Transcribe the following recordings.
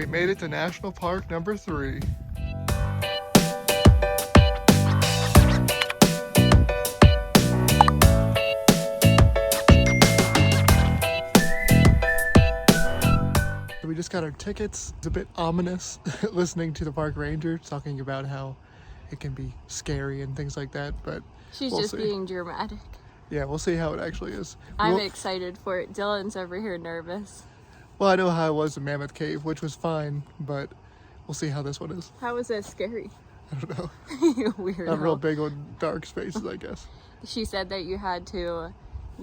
We made it to National Park number 3. We just got our tickets. It's a bit ominous listening to the park ranger talking about how it can be scary and things like that, but she's we'll just see. being dramatic. Yeah, we'll see how it actually is. I'm excited for it. Dylan's over here nervous. Well, I know how it was in Mammoth Cave, which was fine, but we'll see how this one is. How was that scary? I don't know. Weird. Not real big on dark spaces, I guess. She said that you had to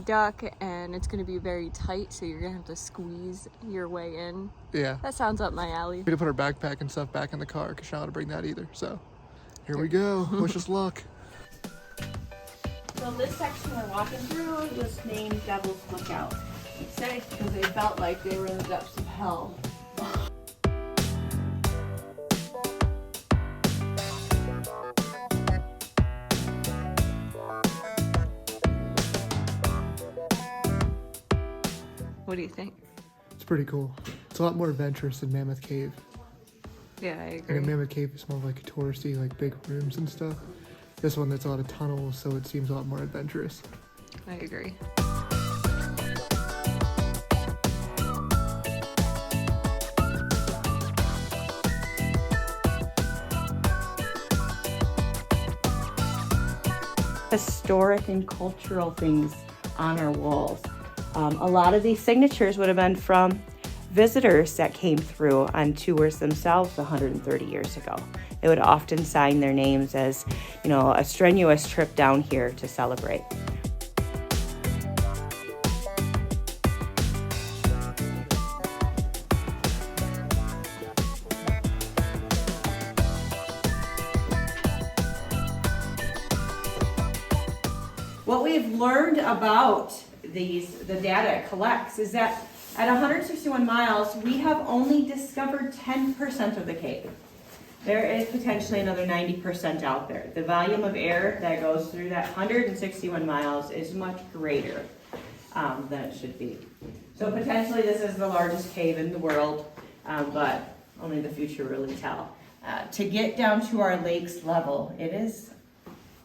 duck and it's going to be very tight, so you're going to have to squeeze your way in. Yeah. That sounds up my alley. We had to put our backpack and stuff back in the car because she's not allowed to bring that either. So here we go. Wish us luck. So this section we're walking through was named Devil's Lookout. They said it because they felt like they were in the depths of hell. What do you think? It's pretty cool. It's a lot more adventurous than Mammoth Cave. Yeah, I agree. And Mammoth Cave is more like a touristy, like big rooms and stuff. This one, there's a lot of tunnels, so it seems a lot more adventurous. I agree. Historic and cultural things on our walls. A lot of these signatures would have been from visitors that came through on tours themselves 130 years ago. They would often sign their names as, you know, a strenuous trip down here to celebrate. What we've learned about the data it collects is that at 161 miles, we have only discovered 10% of the cave. There is potentially another 90% out there. The volume of air that goes through that 161 miles is much greater than it should be. So potentially this is the largest cave in the world, but only the future will really tell. To get down to our lake's level, it is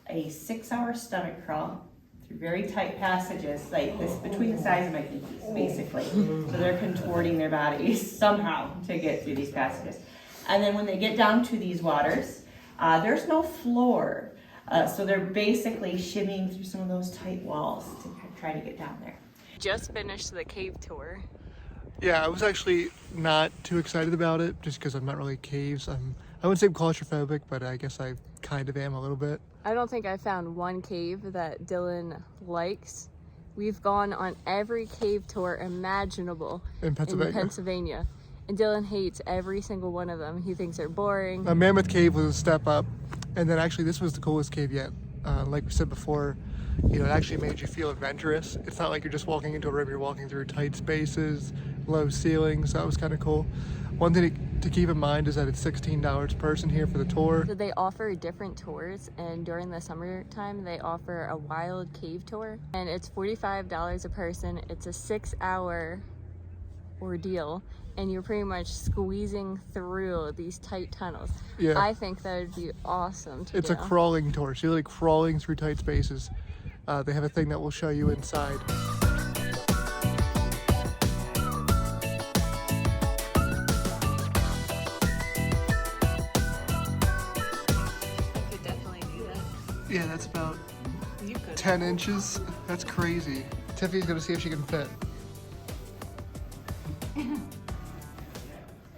a 6-hour stomach crawl through very tight passages, like this between the sides of my pinkies, basically. So they're contorting their bodies somehow to get through these passages. And then when they get down to these waters, there's no floor. So they're basically shimmying through some of those tight walls to try to get down there. Just finished the cave tour. Yeah, I was actually not too excited about it just because I'm not really caves. I wouldn't say I'm claustrophobic, but I guess I kind of am a little bit. I don't think I found one cave that Dylan likes. We've gone on every cave tour imaginable In Pennsylvania. And Dylan hates every single one of them. He thinks they're boring. Mammoth Cave was a step up, and then actually this was the coolest cave yet. Like we said before, you know, it actually made you feel adventurous. It's not like you're just walking into a room, you're walking through tight spaces, low ceilings. That was kind of cool. One thing to keep in mind is that it's $16 per person here for the tour. So they offer different tours, and during the summertime they offer a wild cave tour, and it's $45 a person. It's a 6-hour ordeal, and you're pretty much squeezing through these tight tunnels. Yeah. I think that would be awesome to It's do. a crawling tour, so you're like crawling through tight spaces. They have a thing that will show you inside. could definitely do that. Yeah, that's about You could. 10 inches. That's crazy. Tiffany's gonna see if she can fit.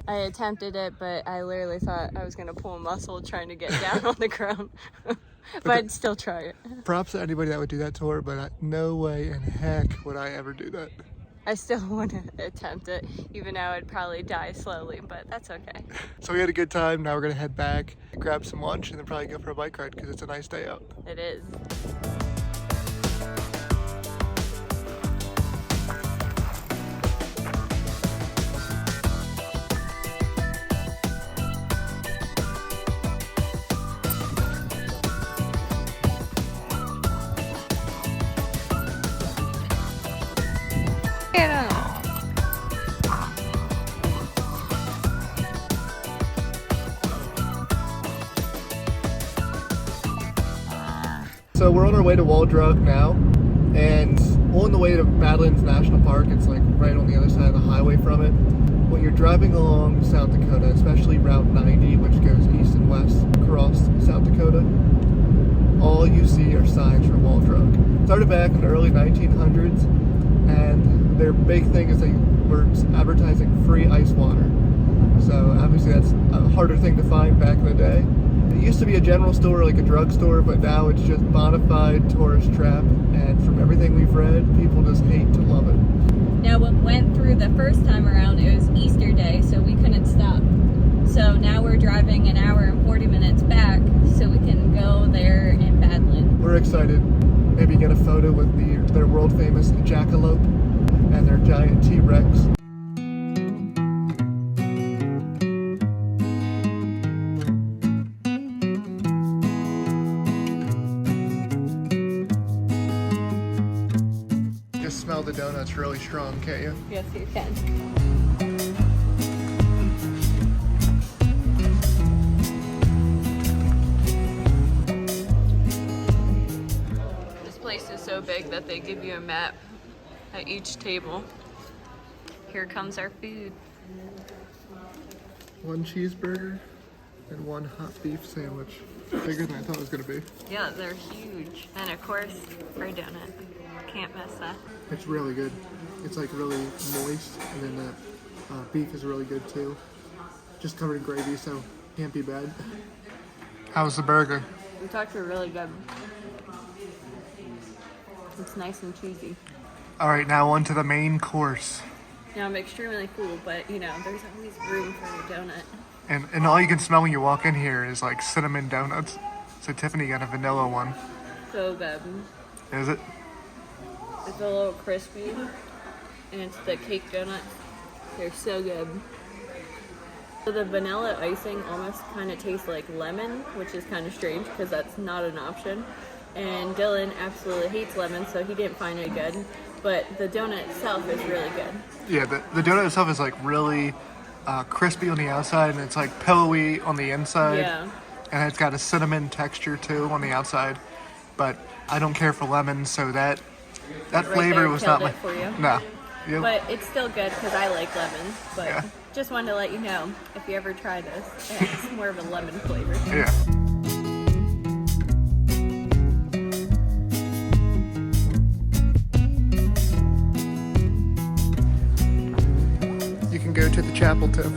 I attempted it, but I literally thought I was gonna pull a muscle trying to get down on the ground. But I'd still try it. Props to anybody that would do that tour, but no way in heck would I ever do that. I still want to attempt it, even though I'd probably die slowly, but that's okay. So we had a good time. Now we're gonna head back, grab some lunch, and then probably go for a bike ride because it's a nice day out. It is. So we're on our way to Wall Drug now, and on the way to Badlands National Park. It's like right on the other side of the highway from it. When you're driving along South Dakota, especially Route 90, which goes east and west across South Dakota, all you see are signs for Wall Drug. Started back in the early 1900s, and their big thing is they were advertising free ice water. So obviously that's a harder thing to find back in the day. It used to be a general store, like a drugstore, but now it's just bona fide tourist trap. And from everything we've read, people just hate to love it. Now what went through the first time around, it was Easter Day, so we couldn't stop. So now we're driving an hour and 40 minutes back so we can go there in Badlands. We're excited. Maybe get a photo with their world famous jackalope and their giant T-Rex. Smell the donuts really strong, can't you? Yes, you can. This place is so big that they give you a map at each table. Here comes our food. One cheeseburger and one hot beef sandwich. Bigger than I thought it was going to be. Yeah, they're huge. And of course, our donut. Can't miss that. It's really good. It's like really moist, and then the beef is really good too. Just covered in gravy, so can't be bad. How's the burger? It's actually really good. It's nice and cheesy. All right, now on to the main course. Now I'm extremely full, but you know, there's always room for a donut. And all you can smell when you walk in here is like cinnamon donuts. So Tiffany got a vanilla one. So good. Is it? It's a little crispy, and it's the cake donuts. They're so good. So the vanilla icing almost kind of tastes like lemon, which is kind of strange because that's not an option. And Dylan absolutely hates lemon, so he didn't find it good. But the donut itself is really good. Yeah, the donut itself is like really crispy on the outside, and it's like pillowy on the inside. Yeah. And it's got a cinnamon texture too on the outside. But I don't care for lemon, so that flavor there, was not killed my. it for you. No. Yep. But it's still good because I like lemon. But Yeah. just wanted to let you know, if you ever try this, it's more of a lemon flavor. Yeah. You can go to the chapel too.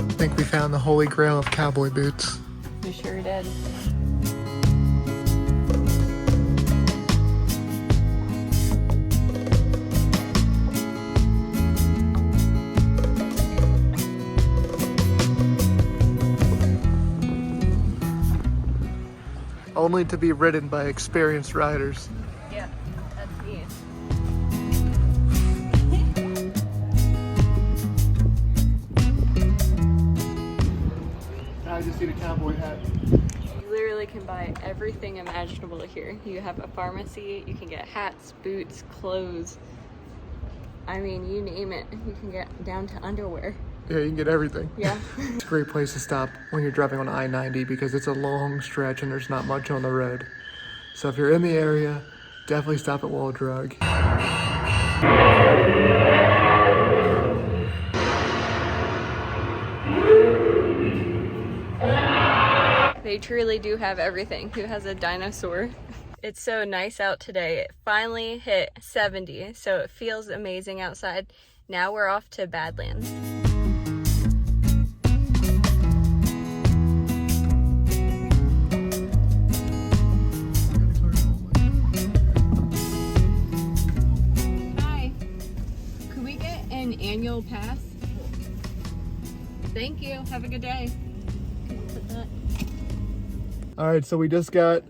I think we found the holy grail of cowboy boots. We sure did. Only to be ridden by experienced riders. Yeah, that's me. I just need a cowboy hat. You literally can buy everything imaginable here. You have a pharmacy, you can get hats, boots, clothes. I mean, you name it. You can get down to underwear. Yeah, you can get everything. Yeah. It's a great place to stop when you're driving on I-90 because it's a long stretch and there's not much on the road. So if you're in the area, definitely stop at Wall Drug. They truly do have everything. Who has a dinosaur? It's so nice out today. It finally hit 70, so it feels amazing outside. Now we're off to Badlands. Hi. Could we get an annual pass? Thank you. Have a good day. All right, so we just got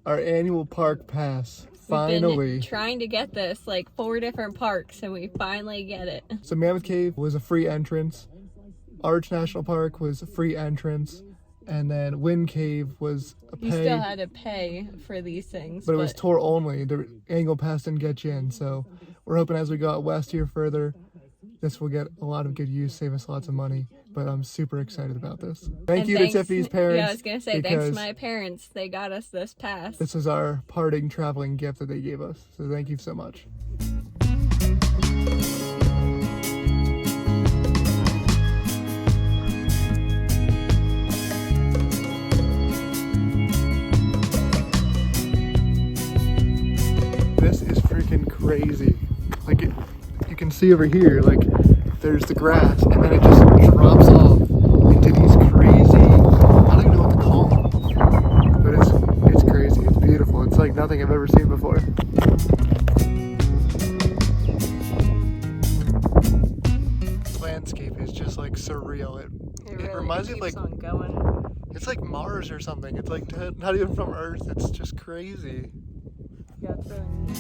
our annual park pass. Finally. We've been trying to get this like 4 different parks, and we finally get it. So Mammoth Cave was a free entrance. Arch National Park was a free entrance. And then Wind Cave was a pay. You still had to pay for these things. But it was tour only. The annual pass didn't get you in. So we're hoping as we go out west here further, this will get a lot of good use, save us lots of money. But I'm super excited about this. Thank you to Tiffany's parents. Yeah, I was gonna say thanks to my parents. They got us this pass. This is our parting traveling gift that they gave us. So thank you so much. This is freaking crazy. Like you can see over here, like there's the grass, and then it just drops off into these crazy, I don't even know what to call them, but it's crazy. It's beautiful. It's like nothing I've ever seen before. This landscape is just like surreal. It really reminds me of like on going. It's like Mars or something. It's like not even from Earth. It's just crazy. Yeah, it's really neat.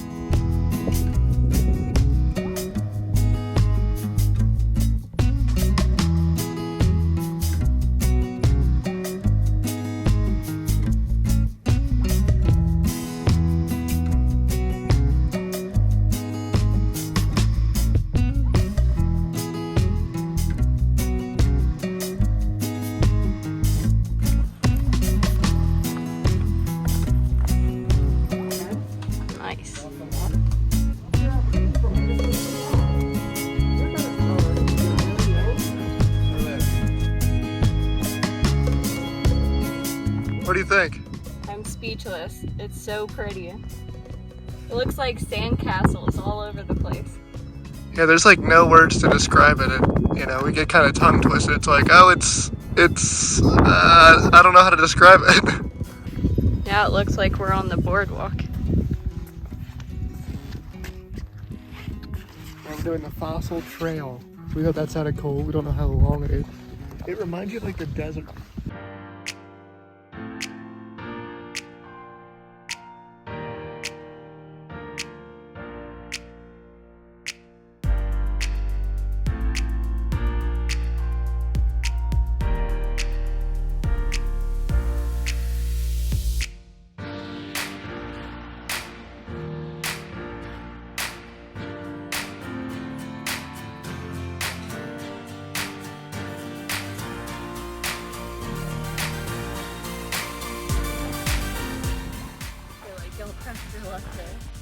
Nice. What do you think? I'm speechless. It's so pretty. It looks like sand castles all over the place. Yeah, there's like no words to describe it. You know, we get kind of tongue twisted. It's like, oh, it's I don't know how to describe it. Now it looks like we're on the boardwalk. We're doing the Fossil Trail. We thought that sounded cool. We don't know how long it is. It reminds you of like the desert.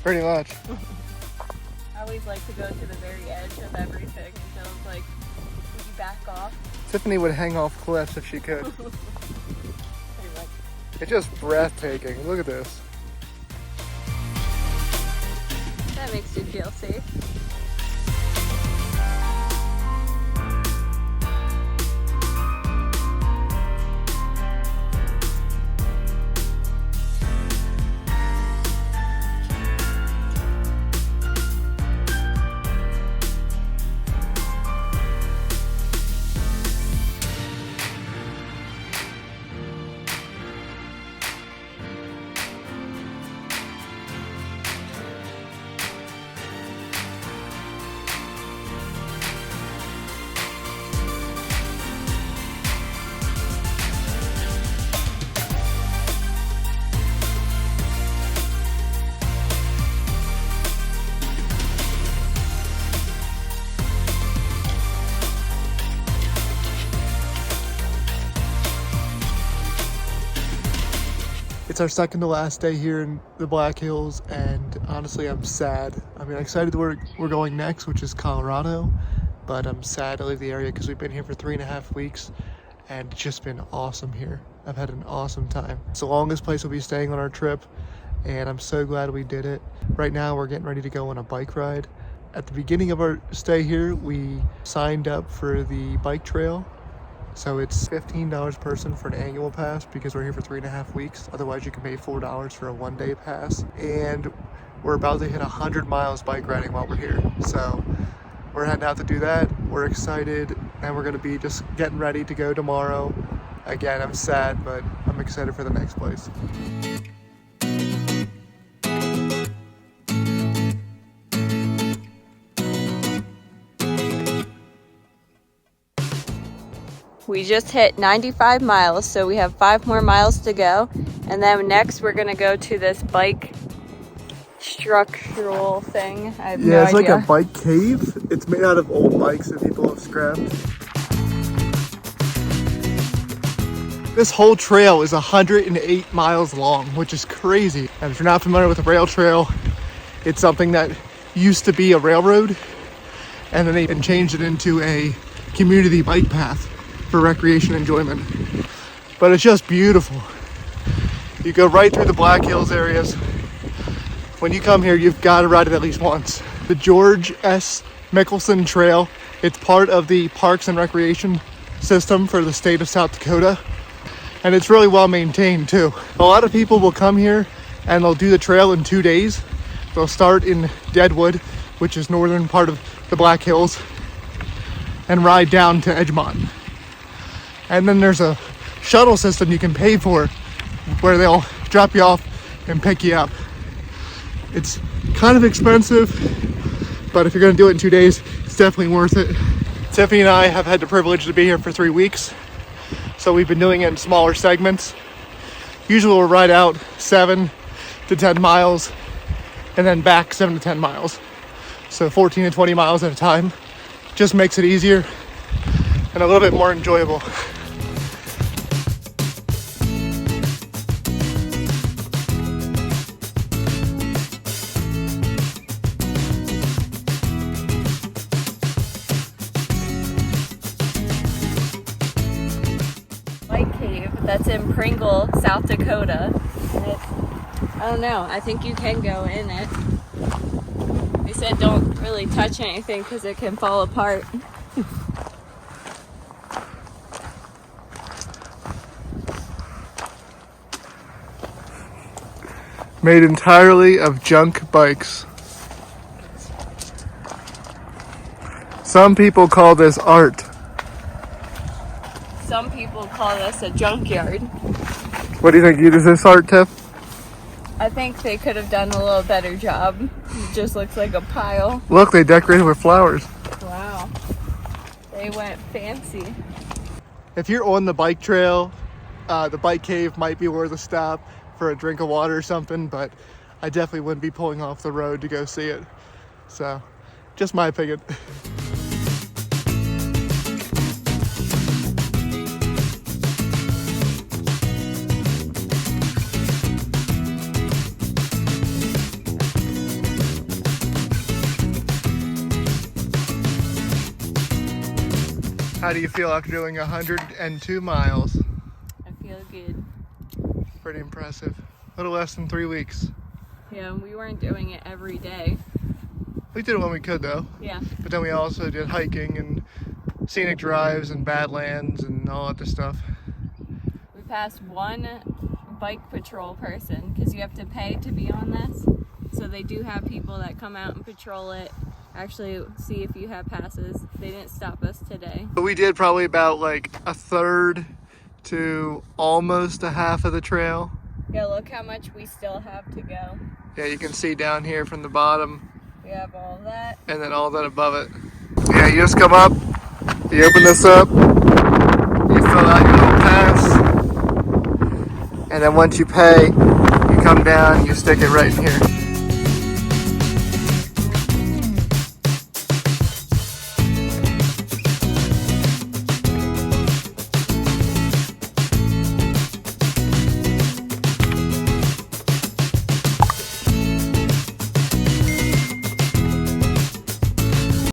Pretty much. I always like to go to the very edge of everything until it's like, would you back off? Tiffany would hang off cliffs if she could. Pretty much. It's just breathtaking. Look at this. That makes you feel safe. It's our second to last day here in the Black Hills, and honestly, I'm sad. I mean, I'm excited where we're going next, which is Colorado, but I'm sad to leave the area because we've been here for 3.5 weeks, and it's just been awesome here. I've had an awesome time. It's the longest place we'll be staying on our trip, and I'm so glad we did it. Right now, we're getting ready to go on a bike ride. At the beginning of our stay here, we signed up for the bike trail. So it's $15 per person for an annual pass because we're here for 3.5 weeks. Otherwise, you can pay $4 for a one-day pass. And we're about to hit 100 miles bike riding while we're here. So we're heading out to do that. We're excited, and we're gonna be just getting ready to go tomorrow. Again, I'm sad, but I'm excited for the next place. We just hit 95 miles, so we have 5 more miles to go. And then next we're gonna go to this bike structural thing. I have Yeah, no it's like idea. a bike cave. It's made out of old bikes that people have scrapped. This whole trail is 108 miles long, which is crazy. And if you're not familiar with a rail trail, it's something that used to be a railroad, and then they changed it into a community bike path for recreation enjoyment. But it's just beautiful. You go right through the Black Hills areas. When you come here, you've got to ride it at least once. The George S. Mickelson Trail, it's part of the Parks and Recreation system for the state of South Dakota. And it's really well maintained too. A lot of people will come here and they'll do the trail in 2 days. They'll start in Deadwood, which is northern part of the Black Hills, and ride down to Edgemont. And then there's a shuttle system you can pay for where they'll drop you off and pick you up. It's kind of expensive, but if you're gonna do it in 2 days, it's definitely worth it. Tiffany and I have had the privilege to be here for 3 weeks. So we've been doing it in smaller segments. Usually we'll ride out 7 to 10 miles and then back 7 to 10 miles. So 14 to 20 miles at a time. Just makes it easier and a little bit more enjoyable. That's in Pringle, South Dakota. And it's, I don't know, I think you can go in it. They said don't really touch anything because it can fall apart. Made entirely of junk bikes. Some people call this art. Some people call this a junkyard. What do you think? Is this art, Tiff? I think they could have done a little better job. It just looks like a pile. Look, they decorated with flowers. Wow. They went fancy. If you're on the bike trail, the bike cave might be worth a stop for a drink of water or something, but I definitely wouldn't be pulling off the road to go see it. So, just my opinion. How do you feel after doing 102 miles? I feel good. Pretty impressive. A little less than 3 weeks. Yeah, we weren't doing it every day. We did it when we could though. Yeah. But then we also did hiking and scenic drives and Badlands and all that stuff. We passed one bike patrol person because you have to pay to be on this. So they do have people that come out and patrol it, actually see if you have passes. They didn't stop us today. But we did probably about like a third to almost a half of the trail. Yeah, look how much we still have to go. Yeah, you can see down here from the bottom. We have all that. And then all that above it. Yeah, you just come up, you open this up, you fill out your little pass, and then once you pay, you come down, you stick it right in here.